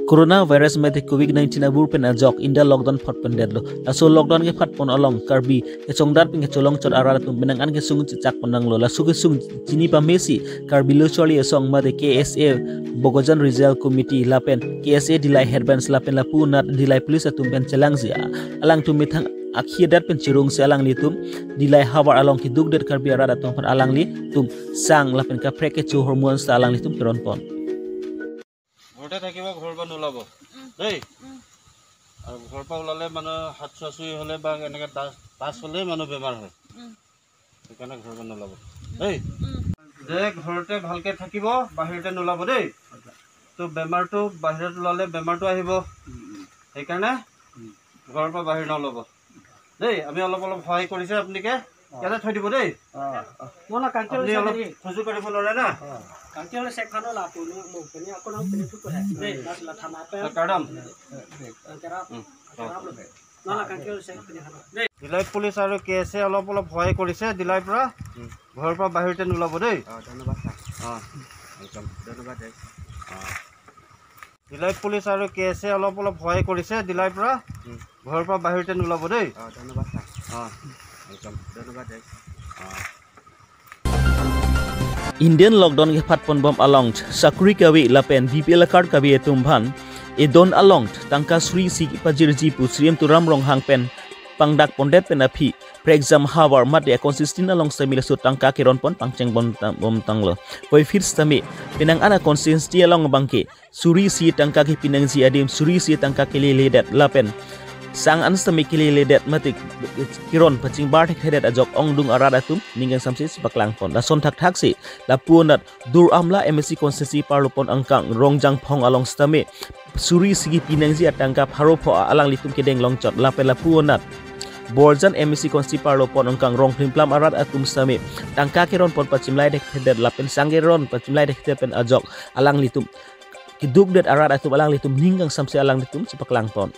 Coronavirus mete COVID-19 abur pen ajok inda lockdown phot pen dedlo laso lockdown ke phat pon along karbi ke chongdar pin ke cholong chot arara tum benang an ke sung chak panang lo la suge sung jini pa mesi karbi lo choli song ma de KSA Bogojan Rizal Committee lapen KSA dilai headbands lapen la punat dilai police atum pen chelang zia alang tum mithang akhir dat pen cirung se alang li tum dilai hawar along ki dug det karbi arara tum pen alang li tum sang lapen ka preke chu hormones ta alang li tum peron pon ঘৰতে থাকিব ঘৰ পৰা নোলাব দেই আৰু ঘৰ পৰা ওলালে মানে হাত চুই হ'লে বা এনেকৈ পাছ হ'লে মানুহ বেমাৰ হয় সেইকাৰণে ঘৰ পৰা নোলাব দেই যে ঘৰতে ভালকৈ থাকিব বাহিৰতে নোলাব দেই তো বেমাৰটো বাহিৰত ওলালে বেমাৰটো আহিব সেইকাৰণে ঘৰৰ পৰা বাহিৰ নল'ব দেই আমি অলপ অলপ সহায় কৰিছে আপোনালোকে ইয়াতে থৈ দিব দেই আপুনি অলপ খোজো কৰিব নোৱাৰে না Kantiole sekhano la puno mo peni ako nang peni tuko hai de las la thana pe কাৰ্ডম nala kantiole sekh peni hano de দিলাই পুলিচ আৰু কেএসএ অলপ অলপ সহায় কৰিছে দিলাই পৰা ঘৰৰ পৰা বাহিৰতে নোলাব দেই ধন্যবাদ ধন্যবাদ দিলাই পুলিচ আৰু কেএসএ অলপ অলপ সহায় কৰিছে দিলাই পৰা ঘৰৰ পৰা বাহিৰতে নোলাব দেই ধন্যবাদ ধন্যবাদ Indian lockdown ke phat pon bom along sakuri kawi lapen BPL card kawi etumbhan edon along tangka sri si pajirji pusriem turam rong hang pen pangdak pondet pen api for exam hawar mat ya consistent along samila su tangka kiron pon pangcheng bom tanglo poi fir stami pinang ana consistency along bangke suri si tangka ki pinang si adim suri si tangka kili ledat lapen sang anstami kili ledat matik kiron paching bar thek hedet ajok ongdung arada tum ninggang samsis baklang pon la son thak thak si la punat dur amla MSC consistency parlopon angkang rongjang phong along stami suri sigi pinangji atangka pharo pho alang litum kedeng longchot la pela punat borjan MSC consistency parlopon angkang rong plim arat atum stami tangka kiron pon pachimlai dek hedet la pen sangeron pachimlai dek pen ajok alang litum kiduk det arat atum alang litum ninggang samsi alang litum sepaklang pon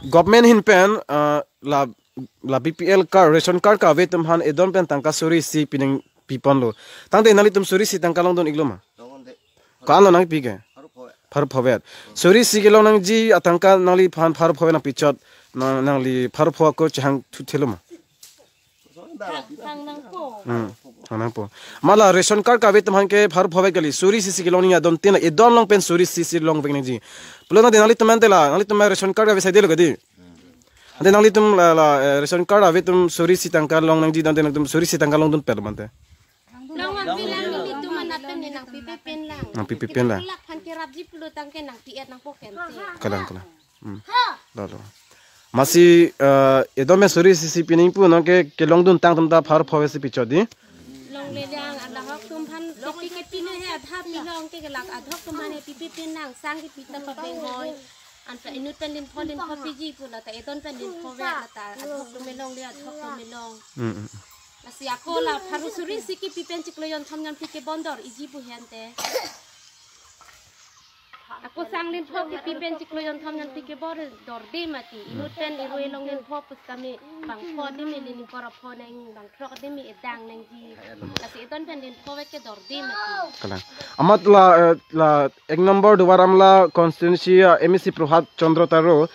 government hin pen la BPL card ration card ka vetum han edon pen tangka suri si pining pipon lo tangte nali tum suri si tangka long don igloma kan lo nang pige phar phovet suri si gelong nang ji atangka nali phan phar phove na pichot nang li phar pho ko chang thu theloma nang po mala ration card ka vetum han ke phar phove gali suri si gelong ni adon tin edon long pen suri si long peng ji pulona de nali tum antela nali tum ration card ka ve sai de lo gadi ante nang litum la ration card ave tum suri si tangka long nang ji dante nang tum suri si tangka long dun per mante long ang bilang litum manapen nang pipepen lang nang pipepen lang han kirap ji pulo tangke nang tiet nang poken kalang lo masi edome suri si pining pu nang ke long dun tang tum ta phar phawe si pichodi long le jang adahok tum han lopi ke pine he adha pilong ke lak adhok tum han pipepen lang sang ki pita pa beng hoy anta inut pendin polin popiji pula ta eton pendin powe ta adhok tumelong dia adhok tumelong asi ako la pharusuri siki pipen chikloyon thamnyan pike bondor iji bu hente Aku sang lin pho ki pipen cikloyon thom nanti ke bor dorde mati. Inut pen iroi long lin pho pus kami bang pho di mi lin kora pho nang bang trok di mi edang nang ji. Kasi iton pen lin pho ke dorde mati. Kalang. Amat la ek number duwaram la constituency MEC Prohat Chandra Taro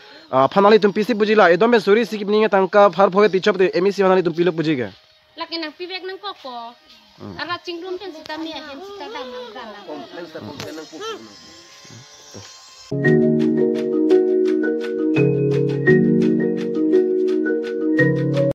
fanali tum PC bujila edom be suri sikip ninge tangka phar phoge tichop te MEC fanali tum pilok bujiga. Laki nang pibek nang koko. Ara cingrum pen sita mi ahem sita dam nang dala.